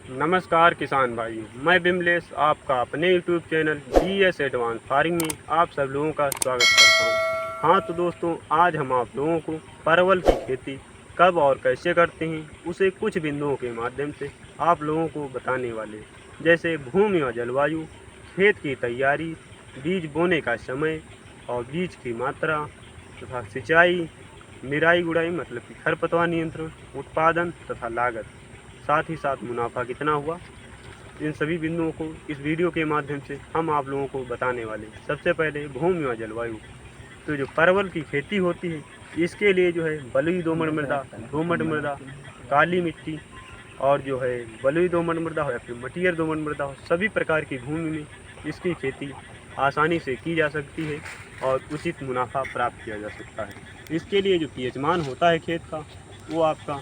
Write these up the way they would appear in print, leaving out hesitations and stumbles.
नमस्कार किसान भाई, मैं बिमलेश आपका अपने YouTube channel BS advance farming में आप सब लोगों का स्वागत करता हूं। हाँ तो दोस्तों, आज हम आप लोगों को परवल की खेती कब और कैसे करते हैं उसे कुछ बिंदुओं के माध्यम से आप लोगों को बताने वाले, जैसे भूमि और जलवायु, खेत की तैयारी, बीज बोने का समय और बीज की मात्रा तथा सिंचाई, निराई गुड़ाई मतलब कि खरपतवार नियंत्रण, उत्पादन तथा लागत, साथ ही साथ मुनाफा कितना हुआ। इन सभी बिंदुओं को इस वीडियो के माध्यम से हम आप लोगों को बताने वाले। सबसे पहले भूमि और जलवायु। तो जो परवल की खेती होती है इसके लिए जो है बलुई दोमट मृदा, काली मिट्टी और जो है बलुई दोमट मृदा हो या फिर मटियर दोमट मृदा हो, सभी प्रकार की भूमि में इसकी खेती आसानी से की जा सकती है और उचित मुनाफा प्राप्त किया जा सकता है। इसके लिए जो पीएच मान होता है खेत का, वो आपका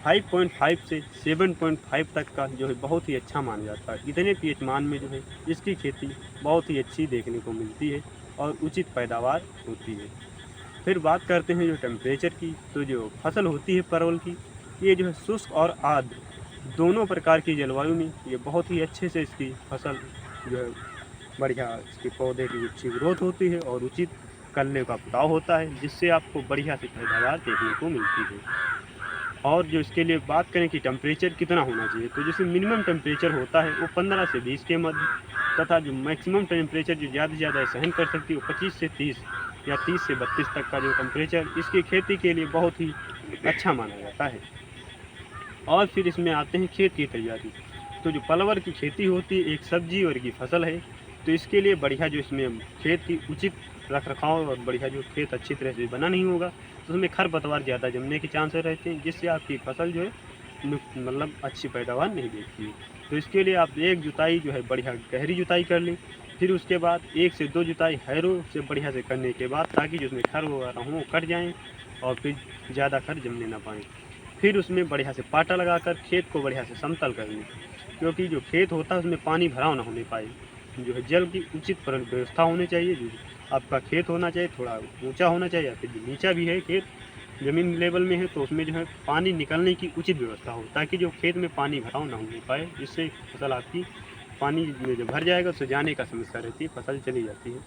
5.5 से 7.5 तक का जो है बहुत ही अच्छा माना जाता है। इतने पीएच मान में जो है इसकी खेती बहुत ही अच्छी देखने को मिलती है और उचित पैदावार होती है। फिर बात करते हैं जो टेम्परेचर की। तो जो फसल होती है परवल की, ये जो है शुष्क और आर्द्र दोनों प्रकार की जलवायु में ये बहुत ही अच्छे से इसकी फसल जो है बढ़िया, इसके पौधे की अच्छी ग्रोथ होती है और उचित कलने का फुटाव होता है, जिससे आपको बढ़िया से पैदावार देखने को मिलती है। और जो इसके लिए बात करें कि टेम्परेचर कितना होना चाहिए, तो जैसे मिनिमम टेम्परेचर होता है वो 15 से 20 के मध्य, तथा जो मैक्सिमम टेम्परेचर जो ज़्यादा से ज़्यादा सहन कर सकती है वो 25 से 30 या 30 से 32 तक का जो टेम्परेचर इसकी खेती के लिए बहुत ही अच्छा माना जाता है। और फिर इसमें आते हैं खेत की तैयारी। तो जो परवल की खेती होती है एक सब्जी वर्ग की फसल है, तो इसके लिए बढ़िया जो इसमें खेत की उचित रख रखाव और बढ़िया जो खेत अच्छी तरह से बना नहीं होगा तो उसमें खरपतवार ज़्यादा जमने के चांसेस रहते हैं, जिससे आपकी फसल जो है मतलब अच्छी पैदावार नहीं देती है। तो इसके लिए आप एक जुताई जो है बढ़िया गहरी जुताई कर लें, फिर उसके बाद 1 से 2 जुताई हैरो से बढ़िया से करने के बाद, ताकि जो उसमें खर वगैरह हों कट जाएँ और फिर ज़्यादा खर जमने ना पाएँ। फिर उसमें बढ़िया से पाटा लगाकर खेत को बढ़िया से समतल कर लें, क्योंकि जो खेत होता है उसमें पानी भराव ना होने पाए। जो है जल की उचित व्यवस्था होनी चाहिए। जो आपका खेत होना चाहिए थोड़ा ऊंचा होना चाहिए, या फिर नीचा भी है खेत ज़मीन लेवल में है तो उसमें जो है पानी निकलने की उचित व्यवस्था हो, ताकि जो खेत में पानी भराव ना होने पाए, जिससे फसल आपकी पानी में जो भर जाएगा उससे जाने का समस्या रहती है, फसल चली जाती है।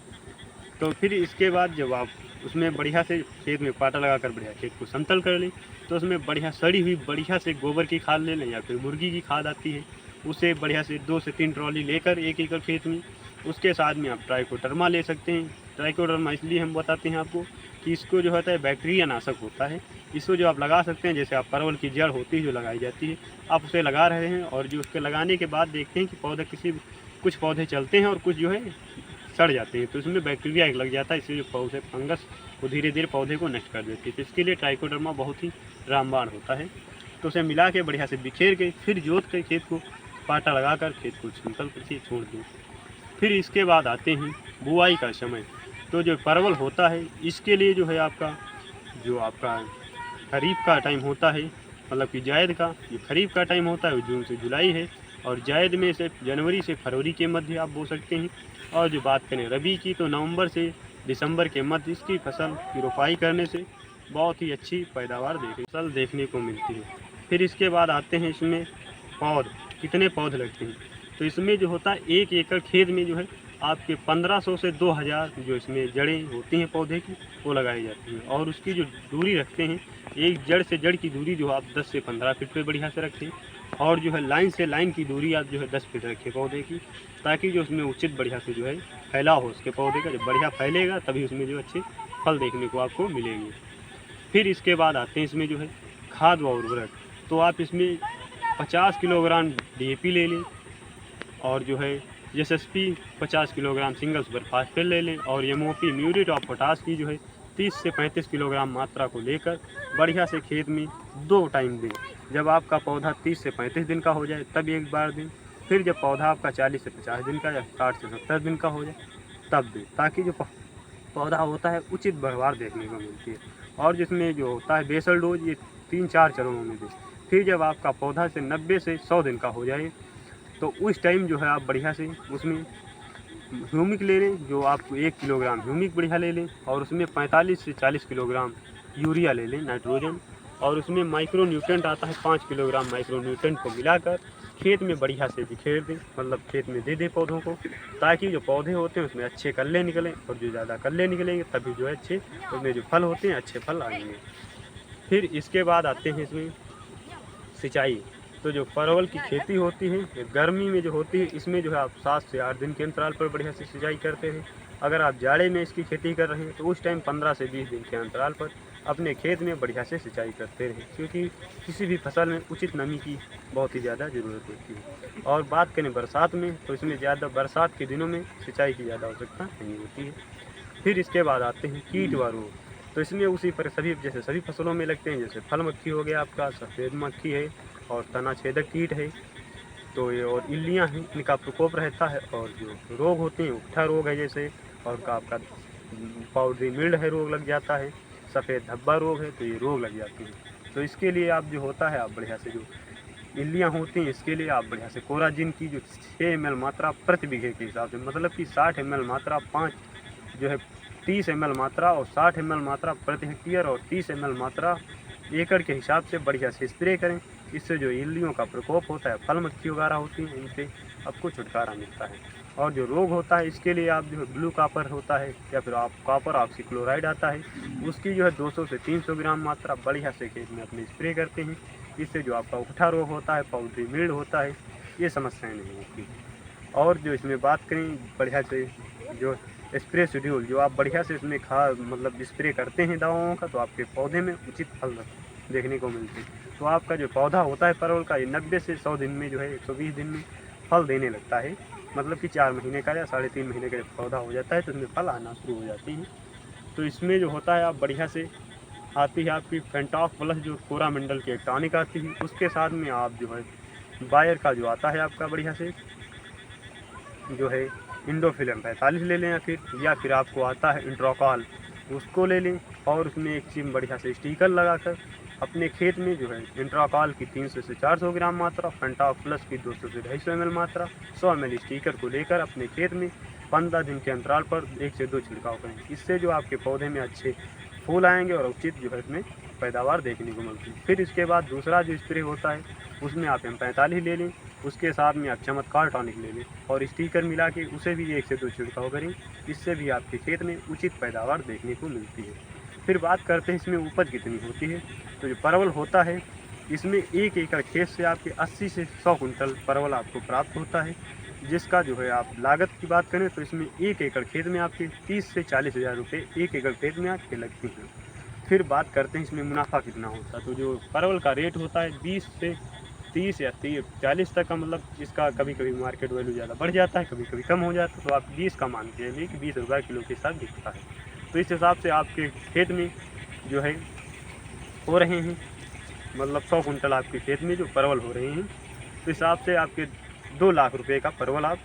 तो फिर इसके बाद जब आप उसमें बढ़िया से खेत में पाटा लगाकर बढ़िया खेत को समतल कर लें, तो उसमें बढ़िया सड़ी हुई बढ़िया से गोबर की खाद ले लें, या फिर मुर्गी की खाद आती है उसे बढ़िया से 2 से 3 ट्रॉली लेकर 1 एकड़ खेत में, उसके साथ में आप ट्राइकोडर्मा ले सकते हैं। ट्राइकोडर्मा इसलिए हम बताते हैं आपको कि इसको जो होता है बैक्टीरिया नाशक होता है, इसको जो आप लगा सकते हैं। जैसे आप परवल की जड़ होती है जो लगाई जाती है, आप उसे लगा रहे हैं और जो उसके लगाने के बाद देखते हैं कि पौधे कुछ पौधे चलते हैं और कुछ जो है सड़ जाते हैं, तो इसमें बैक्टीरिया लग जाता है, इसलिए जो पौधे फंगस वो धीरे धीरे पौधे को नष्ट कर देती है। तो इसके लिए ट्राइकोडर्मा बहुत ही रामबाण होता है। तो उसे मिला के बढ़िया से बिखेर के फिर जोत के खेत को पाटा लगाकर खेत को समतल करके छोड़ दें। फिर इसके बाद आते हैं बुआई का समय। तो जो परवल होता है इसके लिए जो है आपका खरीफ का टाइम होता है, मतलब कि जायद का जो खरीफ का टाइम होता है वो जून से जुलाई है, और जायद में से जनवरी से फरवरी के मध्य आप बो सकते हैं। और जो बात करें रबी की, तो नवंबर से दिसंबर के मध्य इसकी फसल की रोपाई करने से बहुत ही अच्छी पैदावार फसल देखने को मिलती है। फिर इसके बाद आते हैं इसमें कितने पौधे लगते हैं। तो इसमें जो होता है 1 एकड़ खेत में जो है आपके 1500 से 2000 जो इसमें जड़ें होती हैं पौधे की वो लगाई जाती हैं, और उसकी जो दूरी रखते हैं, एक जड़ से जड़ की दूरी जो आप 10 से 15 फीट पे बढ़िया से रखें, और जो है लाइन से लाइन की दूरी आप जो है 10 फीट रखें पौधे की, ताकि जो उसमें उचित बढ़िया से जो है फैलाव हो उसके पौधे का। जब बढ़िया फैलेगा तभी उसमें जो अच्छे फल देखने को आपको मिलेंगे। फिर इसके बाद आते हैं इसमें जो है खाद व उर्वरक। तो आप इसमें 50 किलोग्राम DAP ले लें, और जो है SSP 50 kilogram single super phosphate ले लें, और MOP म्यूरेट ऑफ पोटाश की जो है 30 से 35 किलोग्राम मात्रा को लेकर बढ़िया से खेत में 2 टाइम दें। जब आपका पौधा 30 से 35 दिन का हो जाए तब एक बार दें, फिर जब पौधा आपका 40 से 50 दिन का या 60 से 70 दिन का हो जाए तब दें, ताकि जो पौधा होता है उचित बढ़वार देखने को मिलती है। और जिसमें जो होता है बेसल डोज ये 3-4 चरणों में दें। फिर जब आपका पौधा से 90 से 100 दिन का हो जाए तो उस टाइम जो है आप बढ़िया से उसमें ह्यूमिक ले लें, जो आप 1 किलोग्राम ह्यूमिक बढ़िया ले लें, और उसमें 45 से 40 किलोग्राम यूरिया ले लें नाइट्रोजन, और उसमें माइक्रो न्यूट्रेंट आता है 5 किलोग्राम माइक्रो न्यूट्रेंट को मिलाकर खेत में बढ़िया से बिखेर दें, मतलब खेत में दे दें पौधों को, ताकि जो पौधे होते हैं उसमें अच्छे कल्ले निकलें, और जो ज़्यादा कल्ले निकलेंगे तभी जो है अच्छे उसमें जो फल होते हैं अच्छे फल आएंगे। फिर इसके बाद आते हैं इसमें सिंचाई। तो जो परवल की खेती होती है ये गर्मी में जो होती है, इसमें जो है आप 7 से 8 दिन के अंतराल पर बढ़िया से सिंचाई करते हैं। अगर आप जाड़े में इसकी खेती कर रहे हैं तो उस टाइम 15 से 20 दिन के अंतराल पर अपने खेत में बढ़िया से सिंचाई करते रहें, क्योंकि किसी भी फसल में उचित नमी की बहुत ही ज़्यादा ज़रूरत होती है। और बात करें बरसात में, तो इसमें ज़्यादा बरसात के दिनों में सिंचाई की ज़्यादा आवश्यकता नहीं होती है। फिर इसके बाद आते हैं कीट व रोग। तो इसमें उसी पर सभी फसलों में लगते हैं, जैसे फल मक्खी हो गया आपका, सफ़ेद मक्खी है और तना छेदक कीट है, तो ये और इल्लियाँ हैं, इनका प्रकोप रहता है। और जो रोग होते हैं उकठा रोग है जैसे, और का आपका पाउडरी मिल्ड है रोग लग जाता है, सफ़ेद धब्बा रोग है, तो ये रोग लग जाते हैं। तो इसके लिए आप जो होता है आप बढ़िया से जो इल्लियाँ होती हैं इसके लिए आप बढ़िया से कोराजिन की जो 6 ml मात्रा प्रति बीघे के हिसाब से, मतलब कि 60 ml मात्रा 5 जो है 30 ml मात्रा और 60 ml मात्रा प्रति हेक्टेयर और 30 ml मात्रा एकड़ के हिसाब से बढ़िया से स्प्रे करें। इससे जो इल्लियों का प्रकोप होता है, फल मक्खी वगैरह होती हैं, इनसे आपको छुटकारा मिलता है। और जो रोग होता है इसके लिए आप जो है ब्लू कॉपर होता है या फिर आप कॉपर ऑक्सीक्लोराइड आता है, उसकी जो है 200 से 300 ग्राम मात्रा बढ़िया से खेत में अपने स्प्रे करते हैं। इससे जो आपका उकठा रोग होता है, पाउडरी मिल्ड होता है, ये समस्याएँ नहीं होती। और जो इसमें बात करें बढ़िया से जो स्प्रे शेड्यूल, जो आप बढ़िया से इसमें मतलब स्प्रे करते हैं दवाओं का, तो आपके पौधे में उचित फल देखने को मिलते हैं। तो आपका जो पौधा होता है परवल का, ये 90 से 100 दिन में जो है 120 दिन में फल देने लगता है, मतलब कि 4 महीने का या 3.5 महीने का जब पौधा हो जाता है तो इसमें फल आना शुरू हो जाती है। तो इसमें जो होता है आप बढ़िया से आती है आपकी फेंटॉफ प्लस जो कोरामंडल की एक टॉनिक आती है, उसके साथ में आप जो है बायर का जो आता है आपका बढ़िया से जो है इंडोफिलम 45 ले लें, या फिर आपको आता है इंट्रोकॉल, उसको ले लें। और उसमें एक चिम बढ़िया से स्टिकर लगाकर अपने खेत में जो है इंट्रोकॉल की 300 से 400 ग्राम मात्रा, फेंटॉफ प्लस की 200 से 250 ml मात्रा, 100 ml स्टिकर को लेकर अपने खेत में 15 दिन के अंतराल पर 1 से 2 छिड़काव करें। इससे जो आपके पौधे में अच्छे फूल आएंगे और उचित जो है इसमें पैदावार देखने को मिलती है। फिर इसके बाद दूसरा जो स्प्रे होता है उसमें आप M45 ले लें, उसके साथ में आप चमत्कार टॉनिक ले लें और स्टिकर मिला के उसे भी 1 से 2 छिड़काव करें। इससे भी आपके खेत में उचित पैदावार देखने को मिलती है। फिर बात करते हैं इसमें उपज कितनी होती है। तो जो परवल होता है इसमें 1 एकड़ खेत से आपके 80 से 100 कुंटल परवल आपको प्राप्त होता है, जिसका जो है आप लागत की बात करें तो इसमें 1 एकड़ खेत में आपके 30 से 40 हज़ार रुपये 1 एकड़ खेत में आपके लगती हैं। फिर बात करते हैं इसमें मुनाफा कितना होता है। तो जो परवल का रेट होता है 20 से 30 या 40 तक का, मतलब इसका कभी कभी मार्केट वैल्यू ज़्यादा बढ़ जाता है, कभी कभी कम हो जाता है। तो आप 20 का मान के चलिए कि 20 रुपये किलो के साथ बिकता है। तो इस हिसाब से आपके खेत में जो है हो रहे हैं, मतलब 100 कुंटल आपके खेत में जो परवल हो रहे हैं, तो इस हिसाब से आपके 2 लाख रुपए का परवल आप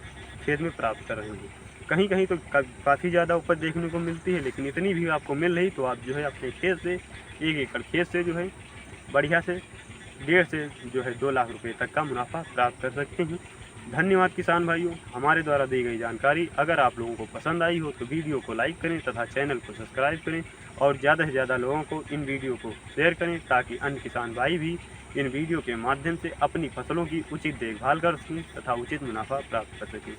खेत में प्राप्त कर रहे हैं। कहीं कहीं तो काफ़ी ज़्यादा उपज देखने को मिलती है, लेकिन इतनी भी आपको मिल रही तो आप जो है अपने खेत से 1 एकड़ खेत से जो है बढ़िया से 1.5 से जो है 2 लाख रुपए तक का मुनाफा प्राप्त कर सकते हैं। धन्यवाद किसान भाइयों, हमारे द्वारा दी गई जानकारी अगर आप लोगों को पसंद आई हो तो वीडियो को लाइक करें तथा चैनल को सब्सक्राइब करें और ज़्यादा से ज़्यादा लोगों को इन वीडियो को शेयर करें, ताकि अन्य किसान भाई भी इन वीडियो के माध्यम से अपनी फसलों की उचित देखभाल कर सकें तथा उचित मुनाफा प्राप्त कर सकें।